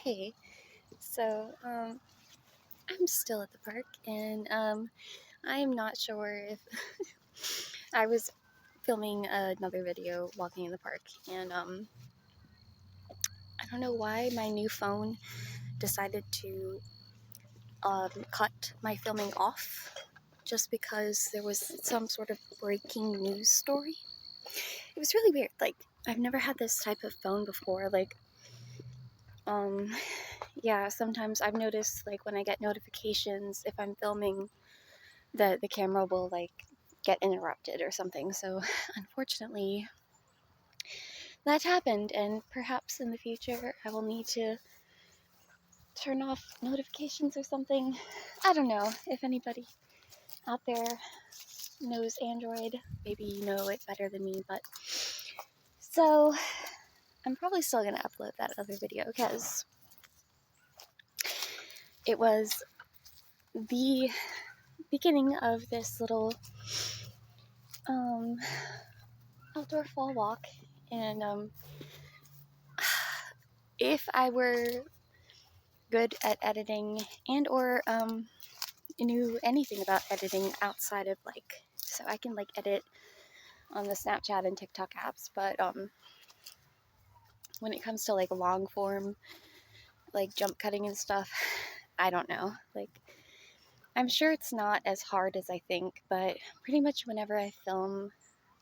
Hey, so I'm still at the park, and I am not sure if I was filming another video walking in the park, and I don't know why my new phone decided to cut my filming off just because there was some sort of breaking news story. It was really weird. Like, I've never had this type of phone before. Um, yeah, sometimes I've noticed, like, when I get notifications, if I'm filming, the camera will, like, get interrupted or something. So, unfortunately, that happened, and perhaps in the future I will need to turn off notifications or something. I don't know. If anybody out there knows Android, maybe you know it better than me, but so I'm probably still gonna upload that other video because it was the beginning of this little outdoor fall walk, and if I were good at editing and or knew anything about editing outside of, like, so I can, like, edit on the Snapchat and TikTok apps, but when it comes to, like, long form, like, jump cutting and stuff, I don't know. Like, I'm sure it's not as hard as I think, but pretty much whenever I film,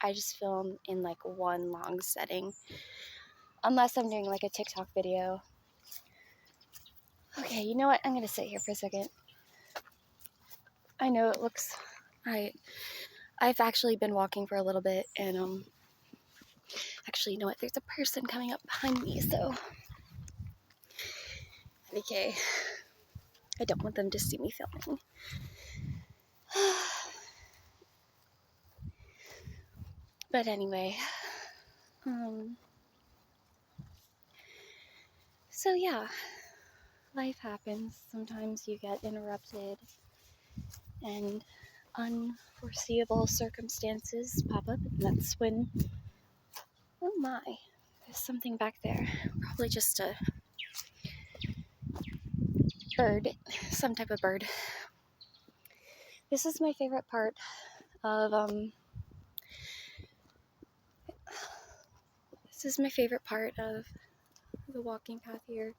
I just film in, like, one long setting, unless I'm doing, like, a TikTok video. Okay, you know what? I'm gonna sit here for a second. I know it looks... I've actually been walking for a little bit, and actually, you know what? There's a person coming up behind me, so okay. I don't want them to see me filming. But anyway, so yeah, life happens. Sometimes you get interrupted and unforeseeable circumstances pop up, and that's when, oh my, there's something back there. Probably just a bird, some type of bird. This is my favorite part of, the walking path here.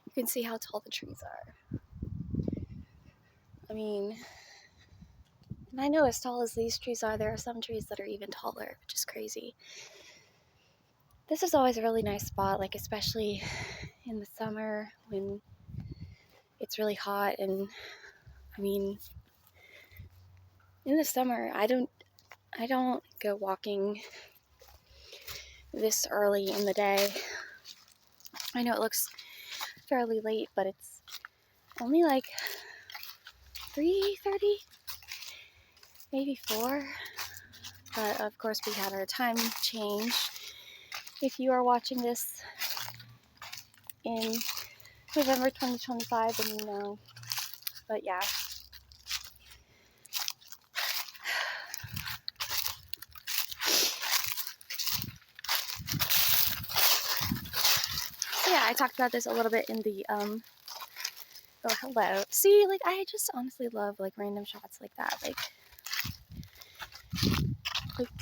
You can see how tall the trees are. I mean, and I know as tall as these trees are, there are some trees that are even taller, which is crazy. This is always a really nice spot, like especially in the summer when it's really hot. And I mean, in the summer, I don't go walking this early in the day. I know it looks fairly late, but it's only like 3:30, maybe 4. But of course, we had our time change. If you are watching this in November 2025, then you know. But yeah. So yeah, I talked about this a little bit in the oh hello. See, like, I just honestly love, like, random shots like that, like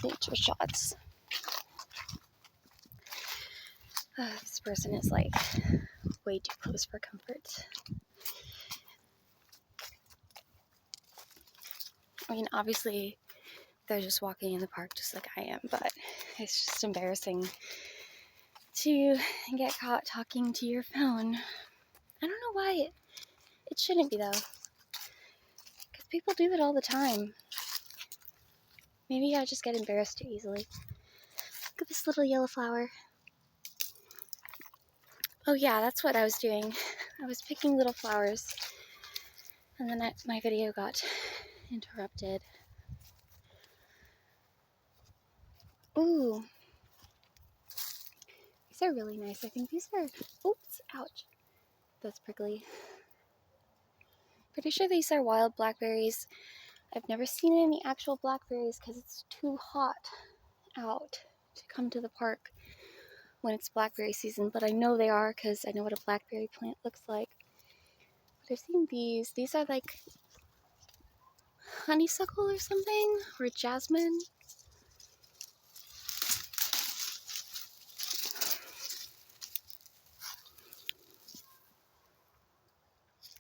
nature shots. This person is, like, way too close for comfort. I mean, obviously, they're just walking in the park just like I am, but it's just embarrassing to get caught talking to your phone. I don't know why it shouldn't be, though, because people do it all the time. Maybe I just get embarrassed too easily. Look at this little yellow flower. Oh yeah, that's what I was doing. I was picking little flowers, and then my video got interrupted. Ooh, these are really nice. I think these are, oops, ouch, that's prickly. Pretty sure these are wild blackberries. I've never seen any actual blackberries because it's too hot out to come to the park. when it's blackberry season, but I know they are because I know what a blackberry plant looks like. But I've seen these. These are like honeysuckle or something, or jasmine.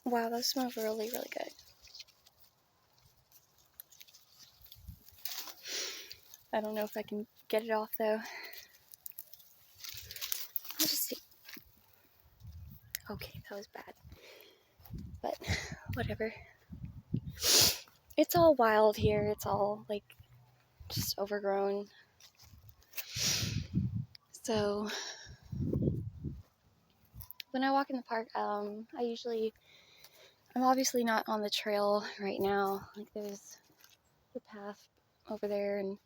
Wow, those smell really, really good. I don't know if I can get it off though. I'll just see. Okay, that was bad. But whatever. It's all wild here. It's all like just overgrown. So when I walk in the park, I'm obviously not on the trail right now. Like there's the path over there, and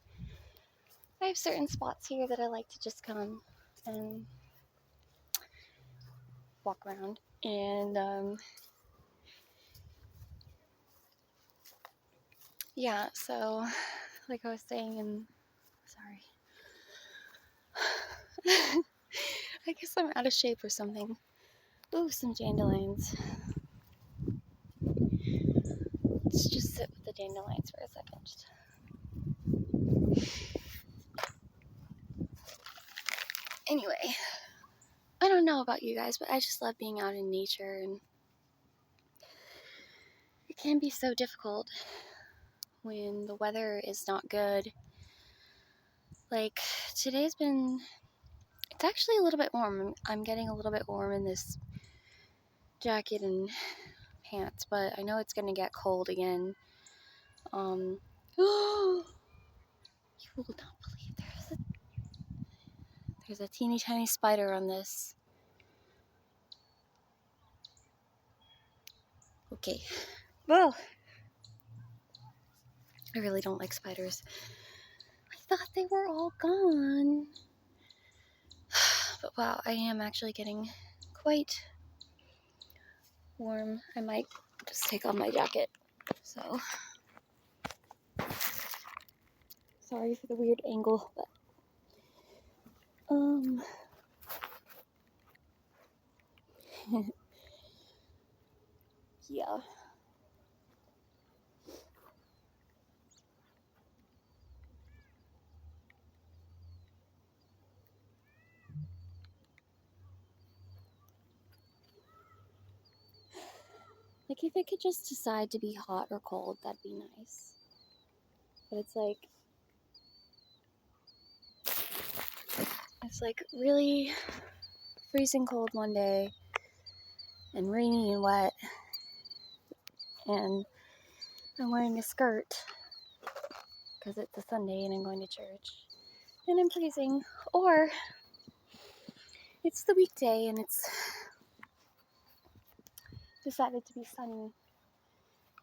I have certain spots here that I like to just come and walk around. And yeah, so like I was saying, and sorry. I guess I'm out of shape or something. Ooh, some dandelions. Let's just sit with the dandelions for a second. Anyway, I don't know about you guys, but I just love being out in nature, and it can be so difficult when the weather is not good. Like today's been, it's actually a little bit warm. I'm getting a little bit warm in this jacket and pants, but I know it's gonna get cold again. You will not believe there's a teeny tiny spider on this. Okay, well, I really don't like spiders. I thought they were all gone. But wow, I am actually getting quite warm. I might just take off my jacket. So, sorry for the weird angle, but yeah. Like if it could just decide to be hot or cold, that'd be nice. But it's like really freezing cold one day and rainy and wet, and I'm wearing a skirt because it's a Sunday and I'm going to church and I'm freezing. Or it's the weekday and it's decided to be sunny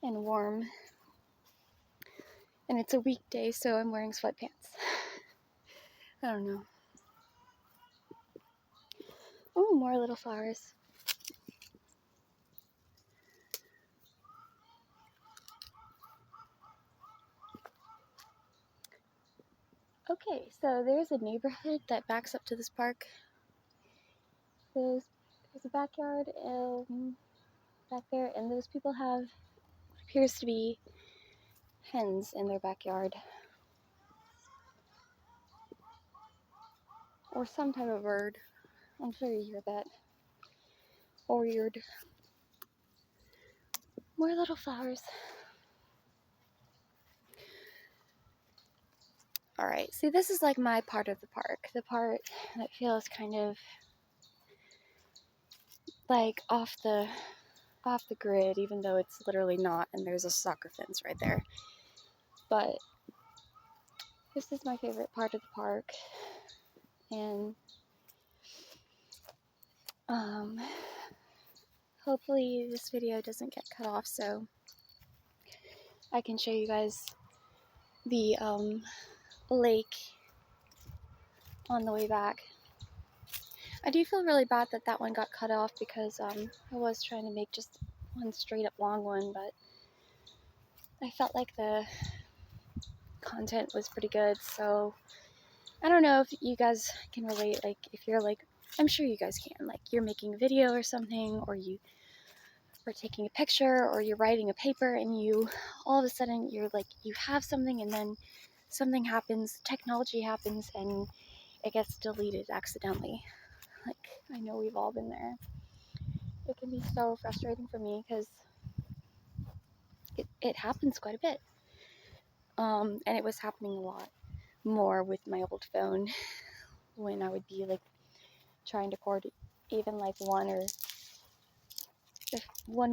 and warm, and it's a weekday, so I'm wearing sweatpants. I don't know. Oh, more little flowers. Okay, so there's a neighborhood that backs up to this park. There's a backyard back there, and those people have what appears to be hens in their backyard. Or some type of bird. I'm sure you hear that. Or weird. More little flowers. Alright, see, this is like my part of the park. The part that feels kind of like off the grid, even though it's literally not, and there's a soccer fence right there. But this is my favorite part of the park, and hopefully this video doesn't get cut off so I can show you guys the lake on the way back. I do feel really bad that that one got cut off because I was trying to make just one straight up long one, but I felt like the content was pretty good, so I don't know if you guys can relate, like, if you're like, I'm sure you guys can, like, you're making a video or something, or you are taking a picture, or you're writing a paper, and you, all of a sudden, you're like, you have something, and then something happens, technology happens, and it gets deleted accidentally. Like, I know we've all been there. It can be so frustrating for me, because it happens quite a bit. And it was happening a lot more with my old phone, when I would be like trying to record even like 1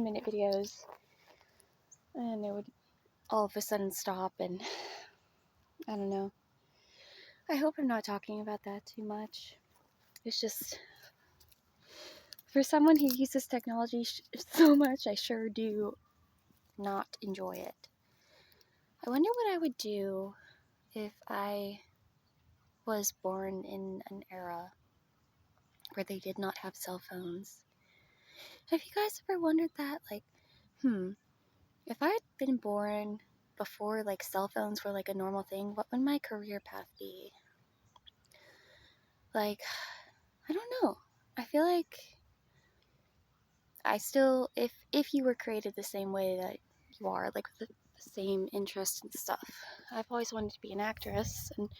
minute videos, and it would all of a sudden stop, and I don't know. I hope I'm not talking about that too much. It's just, for someone who uses technology so much, I sure do not enjoy it. I wonder what I would do if I was born in an era where they did not have cell phones. Have you guys ever wondered that? Like, if I had been born before like cell phones were like a normal thing, what would my career path be? Like, I don't know. I feel like I still, if you were created the same way that you are, like with the same interests and stuff. I've always wanted to be an actress and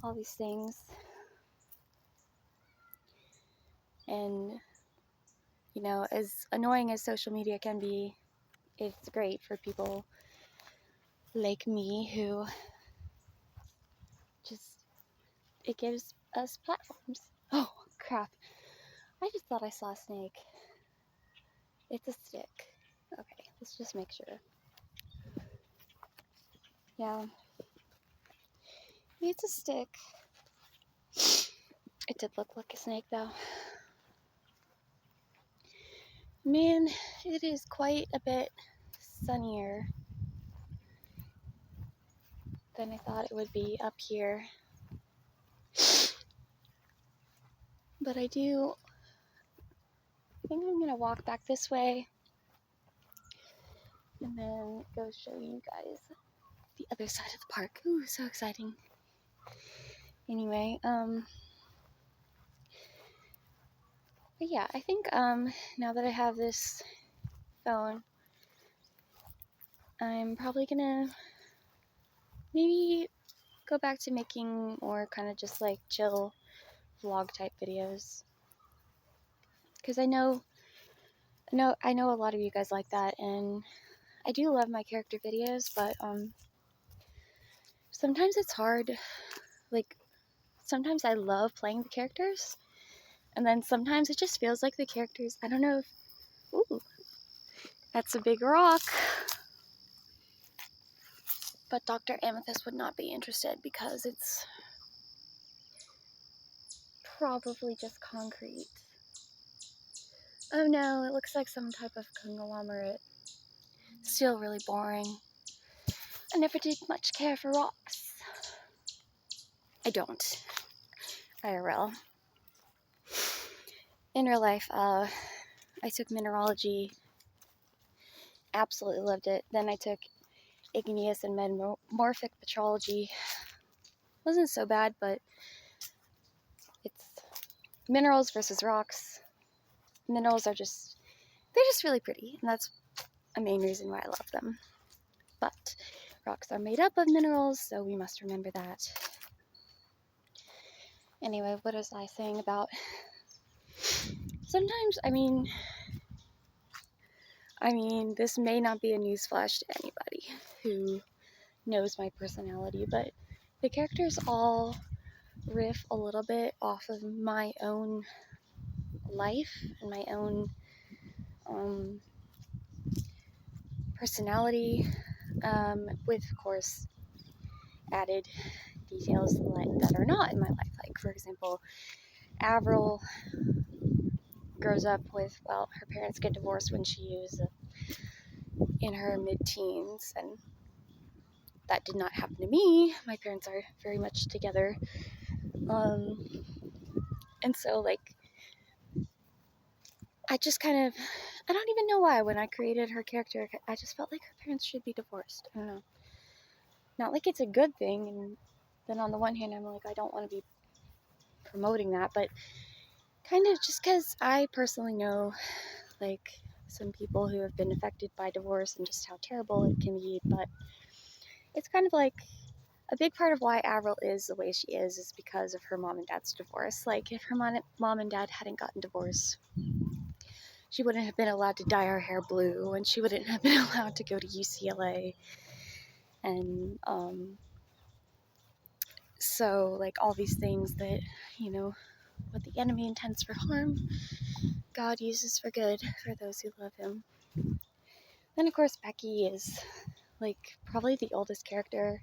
all these things. And, you know, as annoying as social media can be, it's great for people like me who just, it gives us platforms. Oh, crap. I just thought I saw a snake. It's a stick. Okay, let's just make sure. Yeah. It's a stick. It did look like a snake, though. Man, it is quite a bit sunnier than I thought it would be up here. But I think I'm gonna walk back this way and then go show you guys the other side of the park. Ooh, so exciting. Anyway, but yeah, I think now that I have this phone, I'm probably gonna maybe go back to making more kind of just like chill vlog type videos, because I know a lot of you guys like that, and I do love my character videos, but sometimes it's hard. Like, sometimes I love playing the characters, and then sometimes it just feels like the characters, I don't know if, ooh, that's a big rock. But Dr. Amethyst would not be interested because it's probably just concrete. Oh no, it looks like some type of conglomerate. Still really boring. I never did much care for rocks. I don't. IRL. In real life, I took mineralogy. Absolutely loved it. Then I took igneous and metamorphic petrology. Wasn't so bad, but it's minerals versus rocks. Minerals are just, they're just really pretty, and that's a main reason why I love them. But rocks are made up of minerals, so we must remember that. Anyway, what was I saying about? Sometimes, I mean, this may not be a newsflash to anybody who knows my personality, but the characters all riff a little bit off of my own life and my own personality, with, of course, added details that are not in my life. Like, for example, Avril grows up with, well, her parents get divorced when she was in her mid-teens, and that did not happen to me. My parents are very much together. And so, like, I just kind of, I don't even know why, when I created her character, I just felt like her parents should be divorced. I don't know. Not like it's a good thing, and then on the one hand, I'm like, I don't want to be promoting that, but kind of just because I personally know, like, some people who have been affected by divorce and just how terrible it can be, but it's kind of like a big part of why Avril is the way she is because of her mom and dad's divorce. Like, if her mom and dad hadn't gotten divorced, she wouldn't have been allowed to dye her hair blue, and she wouldn't have been allowed to go to UCLA, and so, like, all these things that, you know, what the enemy intends for harm, God uses for good for those who love him. Then, of course, Becky is, like, probably the oldest character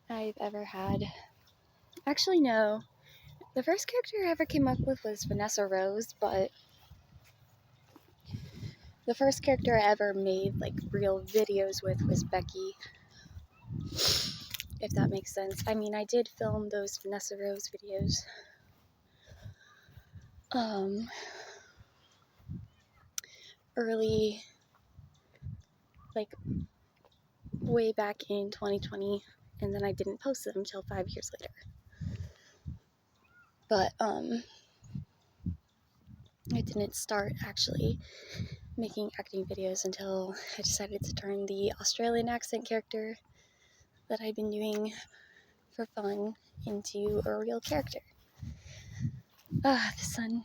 I've ever had. Actually, no. The first character I ever came up with was Vanessa Rose, but the first character I ever made, like, real videos with was Becky, if that makes sense. I mean, I did film those Vanessa Rose videos early, like, way back in 2020, and then I didn't post them until 5 years later. But I didn't start actually making acting videos until I decided to turn the Australian accent character that I'd been doing for fun into a real character. The sun.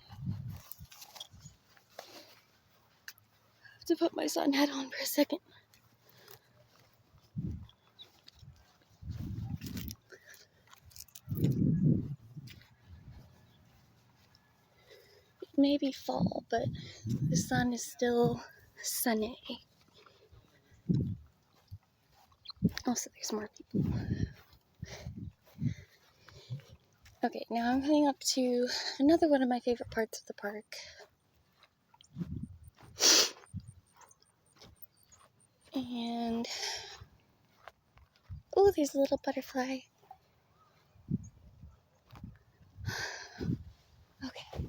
I have to put my sun hat on for a second. It may be fall, but the sun is still sunny. Also, there's more people. Okay, now I'm coming up to another one of my favorite parts of the park. And, oh, there's a little butterfly. Okay.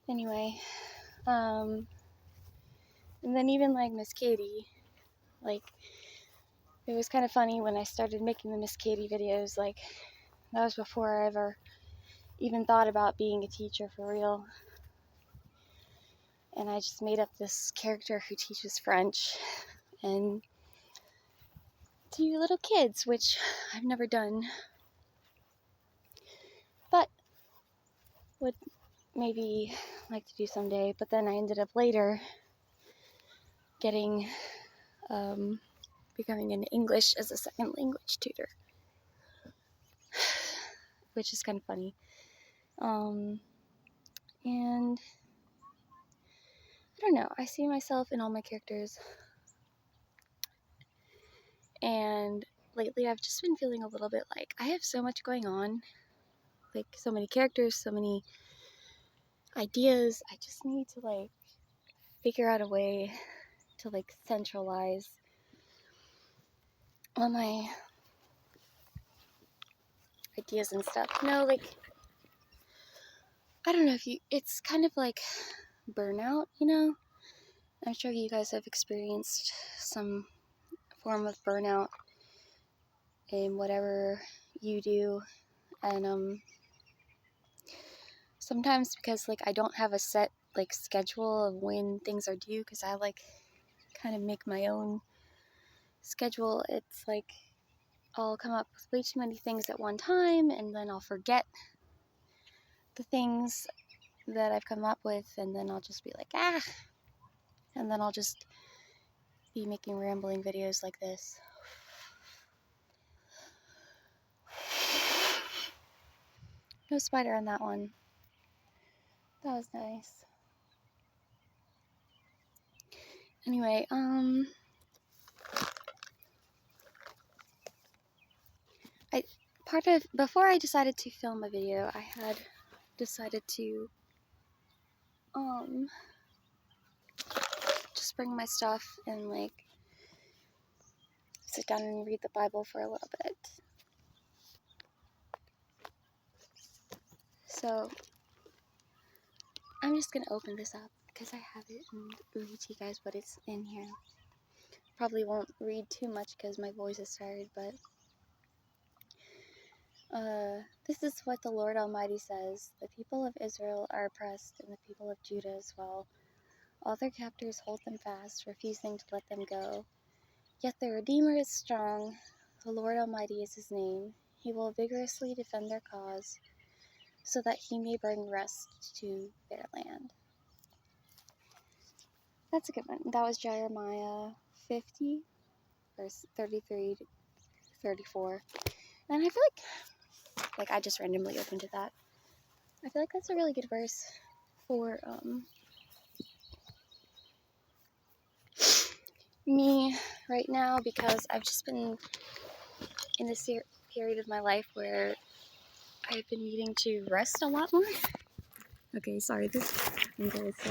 Anyway, and then even like Miss Katie, like, it was kind of funny when I started making the Miss Katie videos, like, that was before I ever even thought about being a teacher for real. And I just made up this character who teaches French and to little kids, which I've never done, but would maybe like to do someday. But then I ended up later getting, becoming an English as a second language tutor, which is kind of funny. And I don't know, I see myself in all my characters, and lately I've just been feeling a little bit like I have so much going on, like so many characters, so many ideas. I just need to like figure out a way to like centralize all my ideas and stuff. No, like, I don't know if you, it's kind of like burnout, you know? I'm sure you guys have experienced some form of burnout in whatever you do, and sometimes because like I don't have a set like schedule of when things are due, because I like kind of make my own schedule, it's like I'll come up with way too many things at one time, and then I'll forget the things that I've come up with, and then I'll just be like, and then I'll just be making rambling videos like this. No spider on that one. That was nice. Anyway, before I decided to film a video, I had decided to, just bring my stuff and, like, sit down and read the Bible for a little bit. So, I'm just gonna open this up because I have it and read to you guys what it's in here. Probably won't read too much because my voice is tired, but this is what the Lord Almighty says. The people of Israel are oppressed, and the people of Judah as well. All their captors hold them fast, refusing to let them go. Yet their Redeemer is strong. The Lord Almighty is his name. He will vigorously defend their cause, so that he may bring rest to their land. That's a good one. That was Jeremiah 50, verse 33 to 34. And I feel like I just randomly opened to that. I feel like that's a really good verse for me right now, because I've just been in this period of my life where I've been needing to rest a lot more. Okay, sorry, this window is so...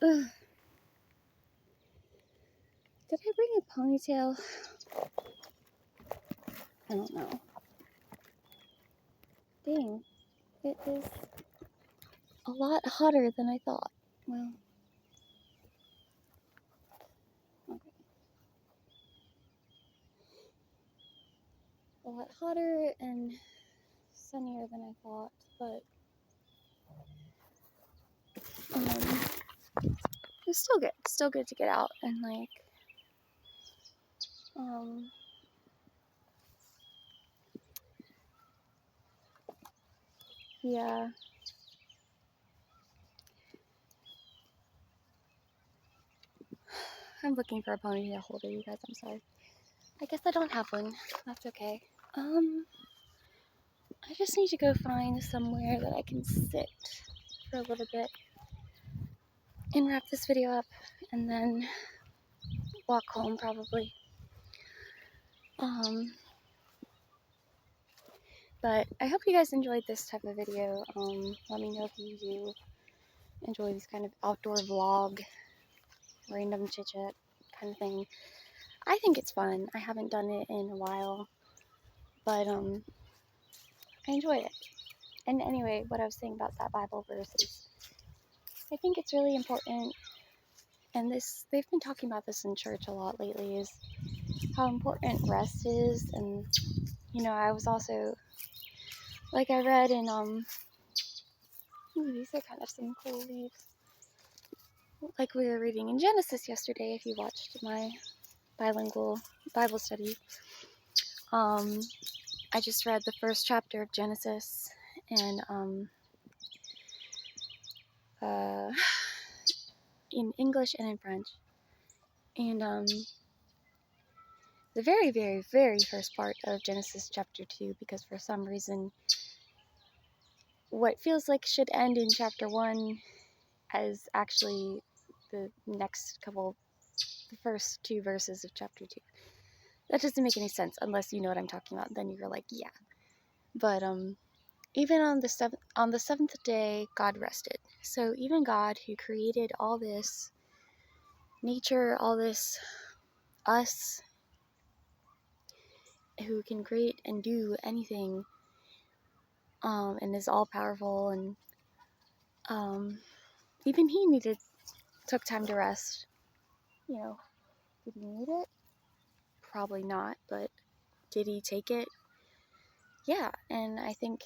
Ugh. Did I bring a ponytail? I don't know. Dang, it is a lot hotter than I thought. Well, okay. A lot hotter and sunnier than I thought, but it's still good. It's still good to get out and like yeah. I'm looking for a ponytail holder, you guys. I'm sorry. I guess I don't have one. That's okay. I just need to go find somewhere that I can sit for a little bit and wrap this video up and then walk home probably. But I hope you guys enjoyed this type of video. Let me know if you do enjoy this kind of outdoor vlog, random chit chat kind of thing. I think it's fun. I haven't done it in a while, but I enjoy it. And anyway, what I was saying about that Bible verse is, I think it's really important, and they've been talking about this in church a lot lately, is how important rest is. And you know, I was also, like, I read in ooh, these are kind of some cool leaves. Like we were reading in Genesis yesterday, if you watched my bilingual Bible study. I just read the first chapter of Genesis, and in English and in French. And the very, very, very first part of Genesis chapter 2, because for some reason what feels like should end in chapter 1 is actually the first 2 verses of chapter 2. That doesn't make any sense unless you know what I'm talking about. Then you're like, yeah. But even on the seventh day, God rested. So even God, who created all this nature, all this us, who can create and do anything, and is all powerful, and even he took time to rest. You know, did he need it? Probably not, but did he take it? Yeah, and I think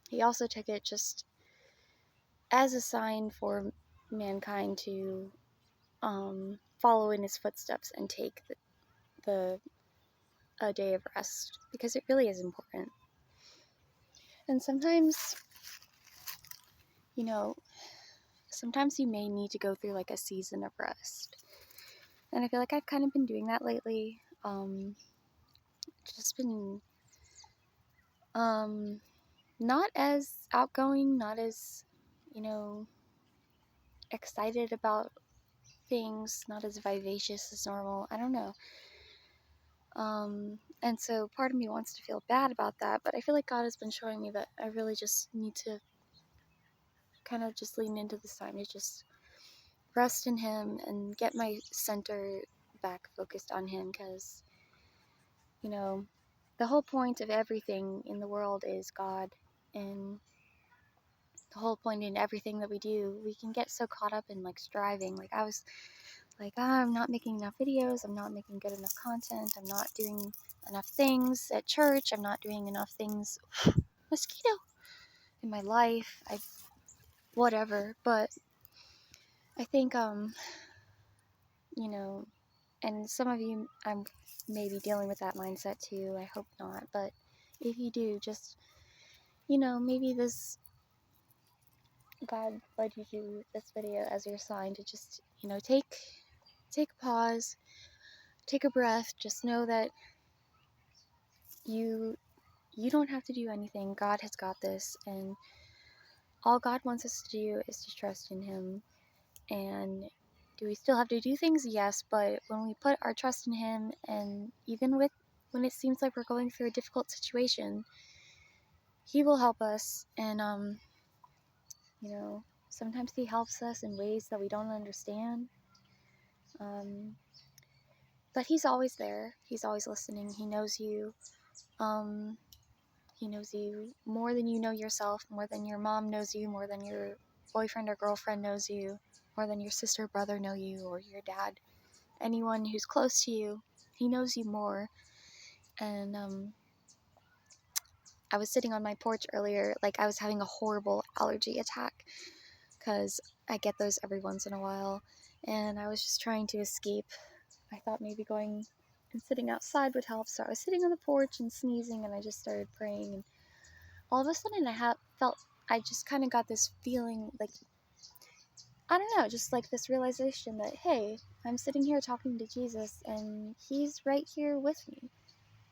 he also took it just as a sign for mankind to follow in his footsteps and take a day of rest, because it really is important. And sometimes, you know, sometimes you may need to go through like a season of rest. And I feel like I've kind of been doing that lately. Just been not as outgoing, not as, you know, excited about things, not as vivacious as normal. I don't know. And so part of me wants to feel bad about that, but I feel like God has been showing me that I really just need to kind of just lean into this time to just rest in him and get my center back focused on him, because, you know, the whole point of everything in the world is God. And the whole point in everything that we do. We can get so caught up in like striving. Like I was like, I'm not making enough videos, I'm not making good enough content, I'm not doing enough things at church, I'm not doing enough things mosquito in my life, whatever. But I think you know, and some of you I'm maybe dealing with that mindset too. I hope not, but if you do, just maybe this God led you to this video as your sign to just, take a pause, take a breath, just know that you don't have to do anything. God has got this, and all God wants us to do is to trust in Him. And do we still have to do things? Yes, but when we put our trust in Him, and even when it seems like we're going through a difficult situation, He will help us. And sometimes He helps us in ways that we don't understand. But He's always there. He's always listening. He knows you. He knows you more than you know yourself, more than your mom knows you, more than your boyfriend or girlfriend knows you, more than your sister or brother know you, or your dad. Anyone who's close to you, He knows you more. And I was sitting on my porch earlier, like I was having a horrible allergy attack, because I get those every once in a while, and I was just trying to escape. I thought maybe going and sitting outside would help, so I was sitting on the porch and sneezing, and I just started praying, and all of a sudden I just kind of got this feeling, like, I don't know, just like this realization that, hey, I'm sitting here talking to Jesus, and He's right here with me,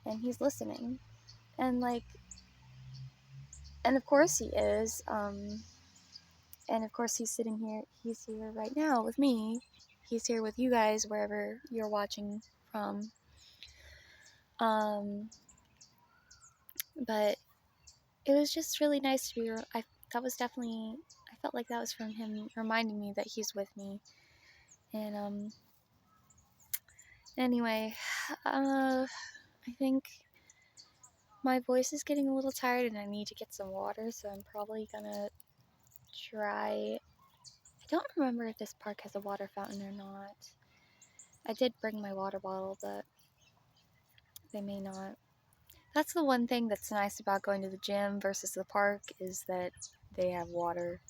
and He's listening, and and of course He is, and of course He's here right now with me, He's here with you guys, wherever you're watching from, but it was just really nice to be, I felt like that was from Him reminding me that He's with me. And anyway, I think my voice is getting a little tired and I need to get some water, so I'm probably gonna try. I don't remember if this park has a water fountain or not. I did bring my water bottle, but they may not. That's the one thing that's nice about going to the gym versus the park, is that they have water.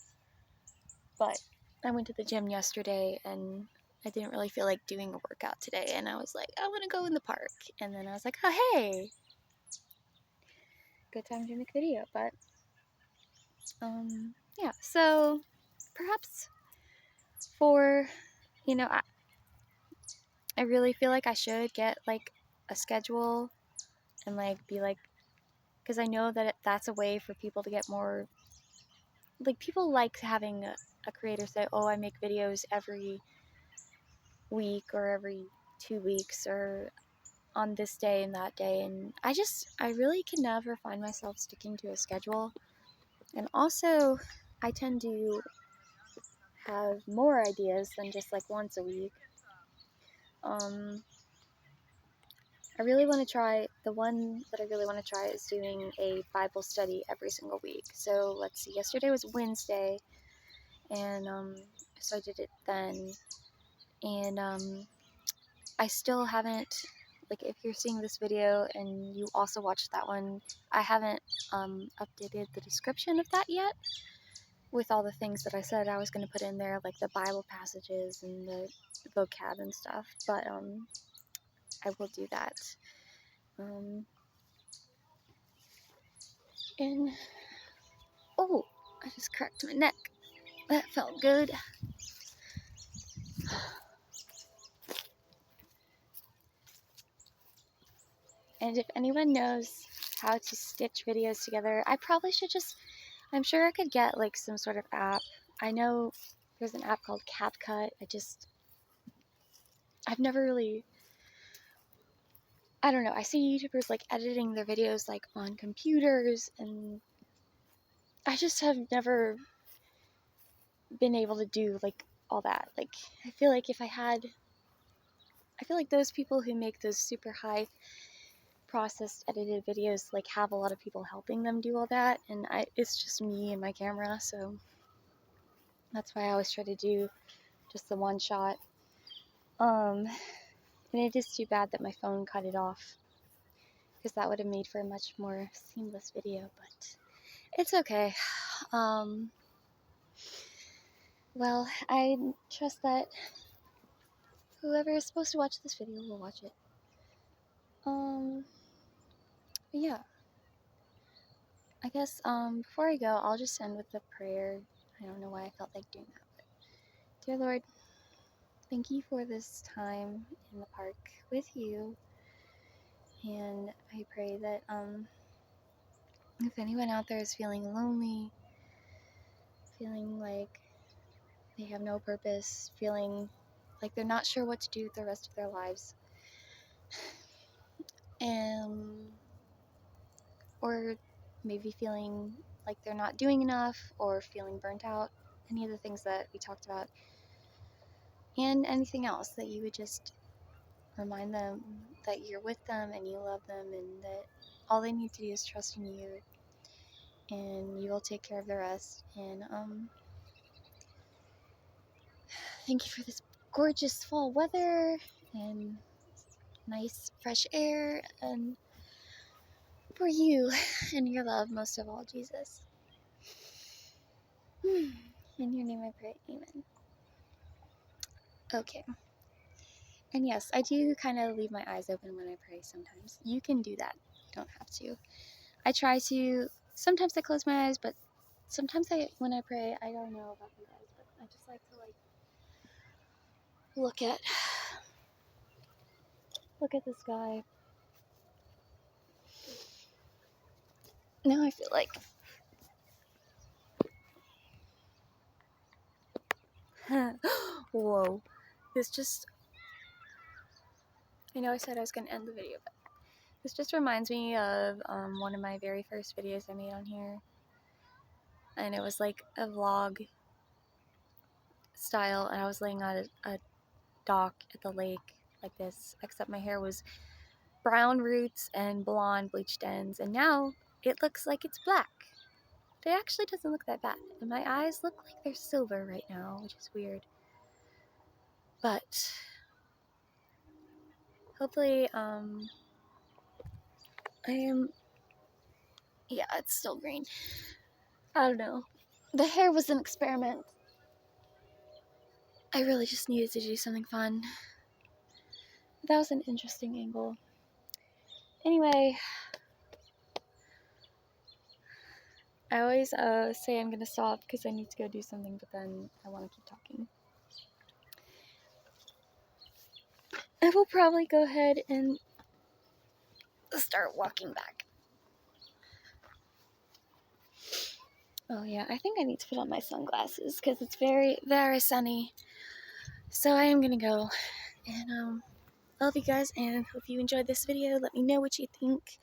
But I went to the gym yesterday and I didn't really feel like doing a workout today, and I was like, I want to go in the park. And then I was like, oh, hey, good time to make a video. But yeah, so perhaps for, I really feel like I should get like a schedule and like be like, because I know that that's a way for people to get more, like, people like having a creator say, oh, I make videos every week or every 2 weeks or on this day and that day, and I really can never find myself sticking to a schedule. And also, I tend to have more ideas than just like once a week. I really want to try, the one that I really want to try is doing a Bible study every single week. So let's see, yesterday was Wednesday, and so I did it then, and I still haven't, like, if you're seeing this video and you also watched that one, I haven't updated the description of that yet with all the things that I said I was going to put in there, like the Bible passages and the vocab and stuff, but I will do that. And oh, I just cracked my neck. That felt good. And if anyone knows how to stitch videos together, I probably should I'm sure I could get like some sort of app. I know there's an app called CapCut. I've never really, I don't know, I see YouTubers like editing their videos like on computers, and I just have never been able to do like all that. Like, I feel like those people who make those super high processed edited videos like have a lot of people helping them do all that, and it's just me and my camera, so that's why I always try to do just the one shot. And it is too bad that my phone cut it off, because that would have made for a much more seamless video, but it's okay. Well, I trust that whoever is supposed to watch this video will watch it. But yeah. I guess, before I go, I'll just end with a prayer. I don't know why I felt like doing that, but dear Lord, thank you for this time in the park with you, and I pray that, if anyone out there is feeling lonely, feeling like they have no purpose, feeling like they're not sure what to do with the rest of their lives, and or maybe feeling like they're not doing enough or feeling burnt out, any of the things that we talked about, and anything else, that you would just remind them that you're with them and you love them, and that all they need to do is trust in you, and you will take care of the rest. And thank you for this gorgeous fall weather and nice fresh air, and for you and your love most of all, Jesus. In your name I pray, amen. Okay. And yes, I do kind of leave my eyes open when I pray sometimes. You can do that. You don't have to. I try to. Sometimes I close my eyes, but sometimes when I pray, I don't know about you guys, but I just like to look at the sky. Now I feel like whoa. I know I said I was going to end the video, but this just reminds me of one of my very first videos I made on here. And it was like a vlog style, and I was laying on a dock at the lake like this, except my hair was brown roots and blonde bleached ends, and now it looks like it's black. But it actually doesn't look that bad, and my eyes look like they're silver right now, which is weird. But hopefully, yeah, it's still green. I don't know. The hair was an experiment. I really just needed to do something fun. That was an interesting angle. Anyway, I always say I'm gonna stop because I need to go do something, but then I want to keep talking. I will probably go ahead and start walking back. Oh yeah, I think I need to put on my sunglasses because it's very, very sunny. So I am gonna go, and love you guys, and hope you enjoyed this video. Let me know what you think,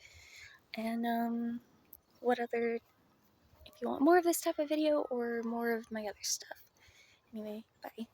and if you want more of this type of video or more of my other stuff. Anyway, bye.